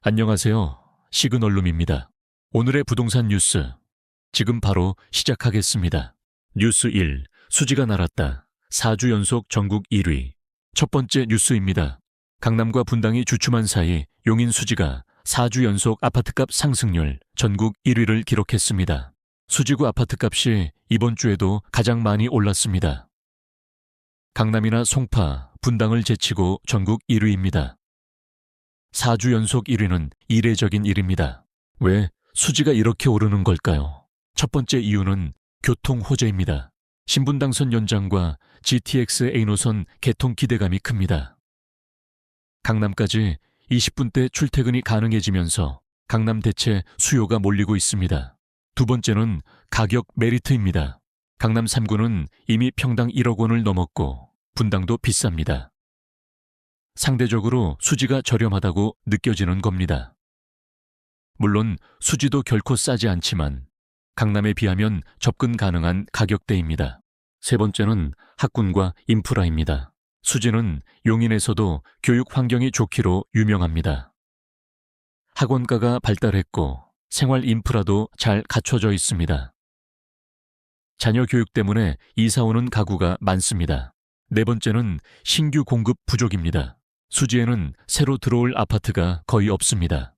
안녕하세요. 시그널룸입니다. 오늘의 부동산 뉴스, 지금 바로 시작하겠습니다. 뉴스 1, 수지가 날았다. 4주 연속 전국 1위. 첫 번째 뉴스입니다. 강남과 분당이 주춤한 사이 용인 수지가 4주 연속 아파트값 상승률 전국 1위를 기록했습니다. 수지구 아파트값이 이번 주에도 가장 많이 올랐습니다. 강남이나 송파, 분당을 제치고 전국 1위입니다. 4주 연속 1위는 이례적인 일입니다. 왜 수지가 이렇게 오르는 걸까요? 첫 번째 이유는 교통 호재입니다. 신분당선 연장과 GTX A노선 개통 기대감이 큽니다. 강남까지 20분대 출퇴근이 가능해지면서 강남 대체 수요가 몰리고 있습니다. 두 번째는 가격 메리트입니다. 강남 3구는 이미 평당 1억 원을 넘었고 분당도 비쌉니다. 상대적으로 수지가 저렴하다고 느껴지는 겁니다. 물론 수지도 결코 싸지 않지만 강남에 비하면 접근 가능한 가격대입니다. 세 번째는 학군과 인프라입니다. 수지는 용인에서도 교육 환경이 좋기로 유명합니다. 학원가가 발달했고 생활 인프라도 잘 갖춰져 있습니다. 자녀 교육 때문에 이사 오는 가구가 많습니다. 네 번째는 신규 공급 부족입니다. 수지에는 새로 들어올 아파트가 거의 없습니다.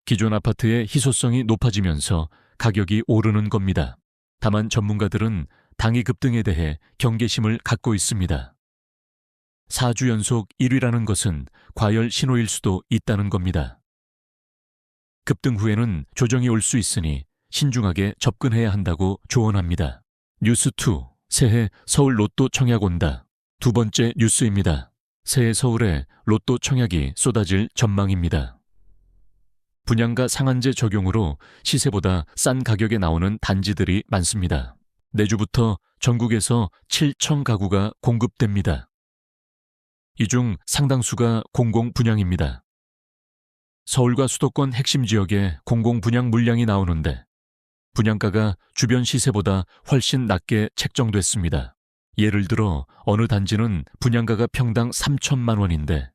기존 아파트의 희소성이 높아지면서 가격이 오르는 겁니다. 다만 전문가들은 당위 급등에 대해 경계심을 갖고 있습니다. 4주 연속 1위라는 것은 과열 신호일 수도 있다는 겁니다. 급등 후에는 조정이 올 수 있으니 신중하게 접근해야 한다고 조언합니다. 뉴스 2, 새해 서울 로또 청약 온다. 두 번째 뉴스입니다. 새해 서울에 로또 청약이 쏟아질 전망입니다. 분양가 상한제 적용으로 시세보다 싼 가격에 나오는 단지들이 많습니다. 내주부터 전국에서 7천 가구가 공급됩니다. 이 중 상당수가 공공분양입니다. 서울과 수도권 핵심 지역에 공공분양 물량이 나오는데 분양가가 주변 시세보다 훨씬 낮게 책정됐습니다. 예를 들어 어느 단지는 분양가가 평당 3천만 원인데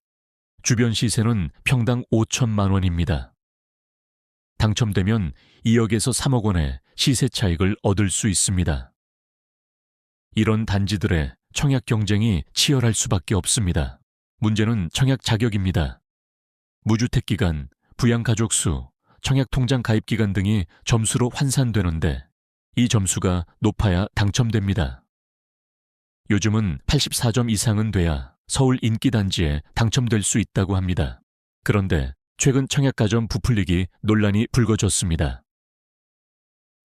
주변 시세는 평당 5천만 원입니다. 당첨되면 2억에서 3억 원의 시세 차익을 얻을 수 있습니다. 이런 단지들의 청약 경쟁이 치열할 수밖에 없습니다. 문제는 청약 자격입니다. 무주택 기간, 부양가족 수, 청약통장 가입 기간 등이 점수로 환산되는데 이 점수가 높아야 당첨됩니다. 요즘은 84점 이상은 돼야 서울 인기단지에 당첨될 수 있다고 합니다. 그런데 최근 청약가점 부풀리기 논란이 불거졌습니다.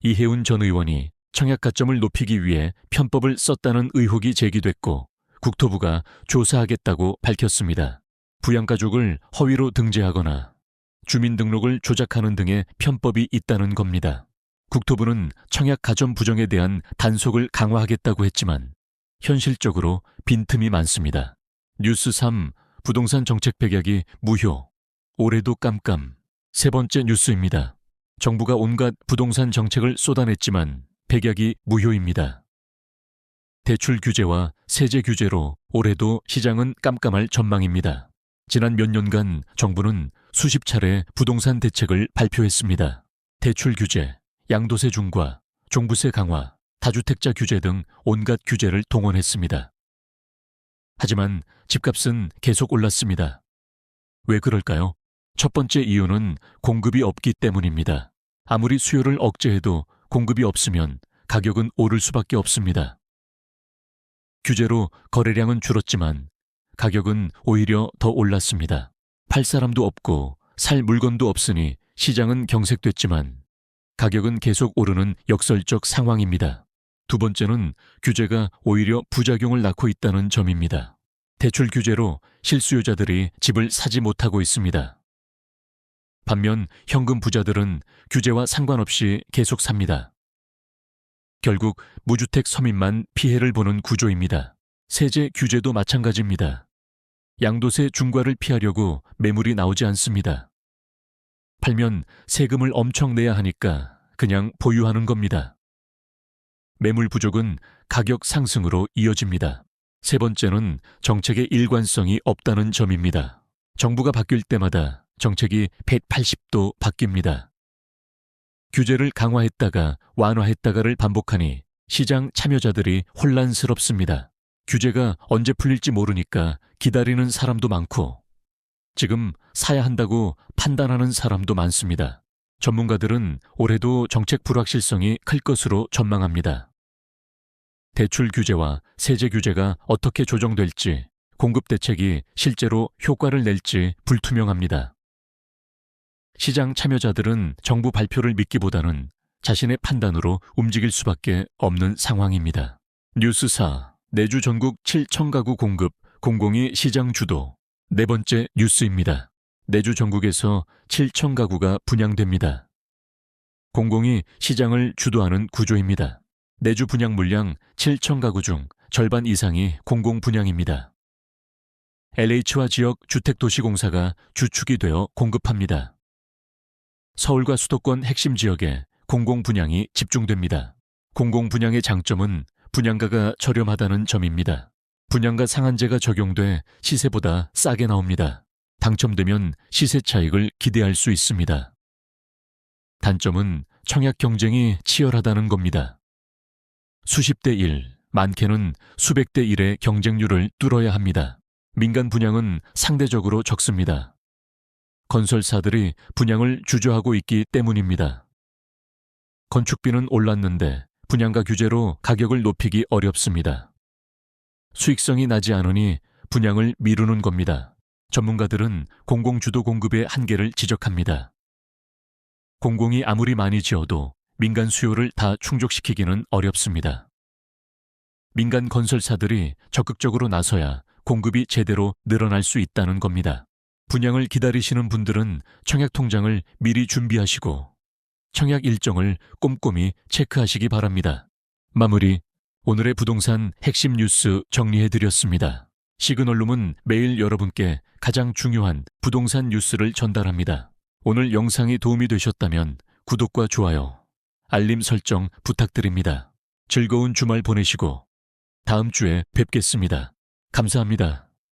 이혜훈 전 의원이 청약가점을 높이기 위해 편법을 썼다는 의혹이 제기됐고 국토부가 조사하겠다고 밝혔습니다. 부양가족을 허위로 등재하거나 주민등록을 조작하는 등의 편법이 있다는 겁니다. 국토부는 청약가점 부정에 대한 단속을 강화하겠다고 했지만 현실적으로 빈틈이 많습니다. 뉴스 3, 부동산 정책 백약이 무효. 올해도 깜깜. 세 번째 뉴스입니다. 정부가 온갖 부동산 정책을 쏟아냈지만 백약이 무효입니다. 대출 규제와 세제 규제로 올해도 시장은 깜깜할 전망입니다. 지난 몇 년간 정부는 수십 차례 부동산 대책을 발표했습니다. 대출 규제, 양도세 중과, 종부세 강화, 다주택자 규제 등 온갖 규제를 동원했습니다. 하지만 집값은 계속 올랐습니다. 왜 그럴까요? 첫 번째 이유는 공급이 없기 때문입니다. 아무리 수요를 억제해도 공급이 없으면 가격은 오를 수밖에 없습니다. 규제로 거래량은 줄었지만 가격은 오히려 더 올랐습니다. 팔 사람도 없고 살 물건도 없으니 시장은 경색됐지만 가격은 계속 오르는 역설적 상황입니다. 두 번째는 규제가 오히려 부작용을 낳고 있다는 점입니다. 대출 규제로 실수요자들이 집을 사지 못하고 있습니다. 반면 현금 부자들은 규제와 상관없이 계속 삽니다. 결국 무주택 서민만 피해를 보는 구조입니다. 세제 규제도 마찬가지입니다. 양도세 중과를 피하려고 매물이 나오지 않습니다. 팔면 세금을 엄청 내야 하니까 그냥 보유하는 겁니다. 매물 부족은 가격 상승으로 이어집니다. 세 번째는 정책의 일관성이 없다는 점입니다. 정부가 바뀔 때마다 정책이 180도 바뀝니다. 규제를 강화했다가 완화했다가를 반복하니 시장 참여자들이 혼란스럽습니다. 규제가 언제 풀릴지 모르니까 기다리는 사람도 많고 지금 사야 한다고 판단하는 사람도 많습니다. 전문가들은 올해도 정책 불확실성이 클 것으로 전망합니다. 대출 규제와 세제 규제가 어떻게 조정될지, 공급 대책이 실제로 효과를 낼지 불투명합니다. 시장 참여자들은 정부 발표를 믿기보다는 자신의 판단으로 움직일 수밖에 없는 상황입니다. 뉴스사, 내주 전국 7,000가구 공급, 공공이 시장 주도. 네 번째 뉴스입니다. 내주 전국에서 7,000가구가 분양됩니다. 공공이 시장을 주도하는 구조입니다. 내주 분양 물량 7,000가구 중 절반 이상이 공공 분양입니다. LH와 지역 주택도시공사가 주축이 되어 공급합니다. 서울과 수도권 핵심 지역에 공공 분양이 집중됩니다. 공공 분양의 장점은 분양가가 저렴하다는 점입니다. 분양가 상한제가 적용돼 시세보다 싸게 나옵니다. 당첨되면 시세 차익을 기대할 수 있습니다. 단점은 청약 경쟁이 치열하다는 겁니다. 수십 대 1, 많게는 수백 대 1의 경쟁률을 뚫어야 합니다. 민간 분양은 상대적으로 적습니다. 건설사들이 분양을 주저하고 있기 때문입니다. 건축비는 올랐는데 분양가 규제로 가격을 높이기 어렵습니다. 수익성이 나지 않으니 분양을 미루는 겁니다. 전문가들은 공공주도 공급의 한계를 지적합니다. 공공이 아무리 많이 지어도 민간 수요를 다 충족시키기는 어렵습니다. 민간 건설사들이 적극적으로 나서야 공급이 제대로 늘어날 수 있다는 겁니다. 분양을 기다리시는 분들은 청약통장을 미리 준비하시고 청약 일정을 꼼꼼히 체크하시기 바랍니다. 마무리, 오늘의 부동산 핵심 뉴스 정리해드렸습니다. 시그널룸은 매일 여러분께 가장 중요한 부동산 뉴스를 전달합니다. 오늘 영상이 도움이 되셨다면 구독과 좋아요, 알림 설정 부탁드립니다. 즐거운 주말 보내시고 다음 주에 뵙겠습니다. 감사합니다.